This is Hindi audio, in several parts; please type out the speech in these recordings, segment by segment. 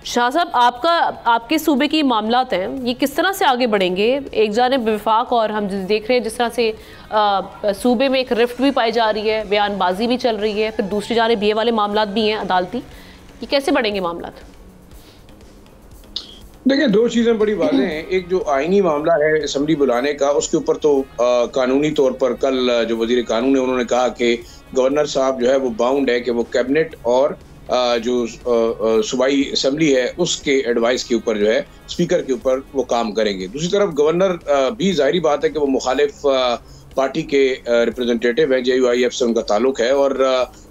शाह साहब, आपके सूबे की मामलात हैं, ये किस तरह से आगे बढ़ेंगे? एक जानिब विफाक और हम देख रहे हैं जिस तरह से सूबे में एक रिफ्ट भी पाई जा रही है, बयानबाजी भी चल रही है, फिर दूसरी जानिब ये वाले मामलात भी हैं अदालती, ये कैसे बढ़ेंगे मामलात? देखिए, दो चीज़ें बड़ी वाज़ेह हैं। एक जो आईनी मामला है असेंबली बुलाने का, उसके ऊपर तो कानूनी तौर पर कल जो वज़ीर कानून है उन्होंने कहा कि गवर्नर साहब जो है वो बाउंड है कि वो कैबिनेट और जो सूबाई असेंबली है उसके एडवाइस के ऊपर जो है स्पीकर के ऊपर वो काम करेंगे। दूसरी तरफ गवर्नर भी ज़ाहिरी बात है कि वो मुखालिफ पार्टी के रिप्रेजेंटेटिव हैं, JUIF से उनका ताल्लुक है और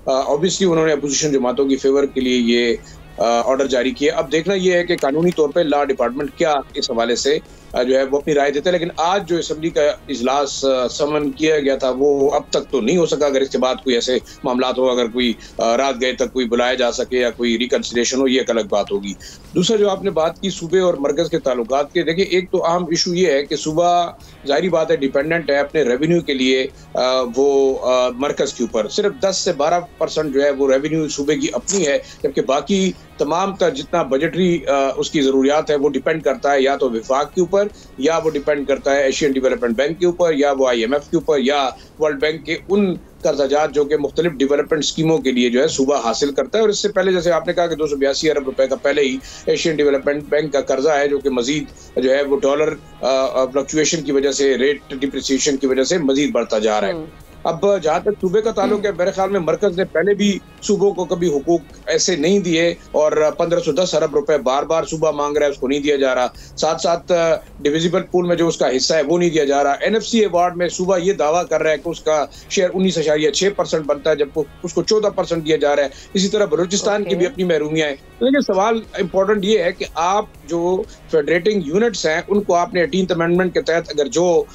ऑब्वियसली उन्होंने अपोजिशन जमातों की फेवर के लिए ये ऑर्डर जारी किए। अब देखना यह है कि कानूनी तौर पे लॉ डिपार्टमेंट क्या इस हवाले से जो है वो अपनी राय देता है। लेकिन आज जो असेंबली का इजलास समन किया गया था वो अब तक तो नहीं हो सका। अगर इसके बाद कोई ऐसे मामलात हो, अगर कोई रात गए तक कोई बुलाया जा सके या कोई रिकंसिलिएशन हो, ये एक अलग बात होगी। दूसरा जो आपने बात की सूबे और मरकज के ताल्लुकात के, देखिए एक तो अहम इशू ये है कि सूबा जाहिर बात है डिपेंडेंट है अपने रेवेन्यू के लिए वो मरकज के ऊपर। सिर्फ 10 से 12% जो है वो रेवेन्यू सूबे की अपनी है, जबकि बाकी तमाम का जितना बजटरी उसकी ज़रूरियात है वो डिपेंड करता है या तो विफाक के ऊपर, या वो डिपेंड करता है एशियन डेवलपमेंट बैंक के ऊपर, या वो IMF के ऊपर, या वर्ल्ड बैंक के उन कर्जाजात जो कि मुख्तलिफ डेवलपमेंट स्कीमों के लिए जो है सूबा हासिल करता है। और इससे पहले जैसे आपने कहा कि 282 अरब रुपए का पहले ही एशियन डेवलपमेंट बैंक का कर्जा है, जो कि मजीद जो है वो डॉलर फ्लक्चुएशन की वजह से, रेट डिप्रिसिएशन की वजह से मजीद बढ़ता जा रहा है। अब जहाँ तक सूबे का ताल्लुक है, मेरे ख्याल में मरकज ने पहले भी सूबों को कभी हुकूक ऐसे नहीं दिए और 1510 अरब रुपए बार बार सूबा मांग रहा है, उसको नहीं दिया जा रहा। साथ साथ डिविजिबल पूल में जो उसका हिस्सा है वो नहीं दिया जा रहा। NFC अवार्ड में सूबा ये दावा कर रहा है कि उसका शेयर 19.6% बनता है, जबकि उसको 14% दिया जा रहा है। इसी तरह बलूचिस्तान की भी अपनी महरूमियां हैं। लेकिन सवाल इंपॉर्टेंट ये है कि आप जो फेडरेटिंग यूनिट्स हैं उनको आपने 18th अमेंडमेंट के तहत अगर जो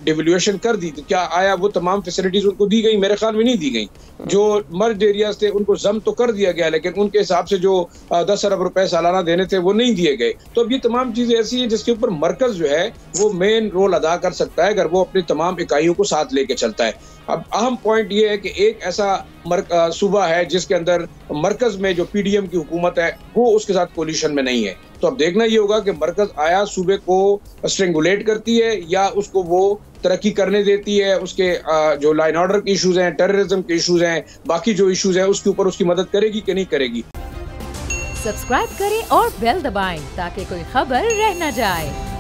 डिवैल्यूएशन कर दी, तो क्या आया वो तमाम फैसिलिटीज उनको दी गई? मेरे ख्याल में नहीं दी गई। जो मर्ज एरियाज थे उनको जम तो कर दिया गया, लेकिन उनके हिसाब से जो 10 अरब रुपए सालाना देने थे वो नहीं दिए गए। तो अब ये तमाम चीजें ऐसी हैं जिसके ऊपर मरकज जो है वो मेन रोल अदा कर सकता है अगर वो अपनी तमाम इकाइयों को साथ लेके चलता है। अब अहम पॉइंट ये है कि एक ऐसा सूबा है जिसके अंदर मरकज में जो PDM की हुकूमत है वो उसके साथ कोलिशन में नहीं है। तो अब देखना ये होगा कि मरकज आया सूबे को स्ट्रेंगुलेट करती है या उसको वो तरक्की करने देती है, उसके जो लाइन ऑर्डर के इश्यूज हैं, टेररिज्म के इश्यूज हैं, बाकी जो इश्यूज हैं उसके ऊपर उसकी मदद करेगी कि नहीं करेगी। सब्सक्राइब करें और बेल दबाएं ताकि कोई खबर रह न जाए।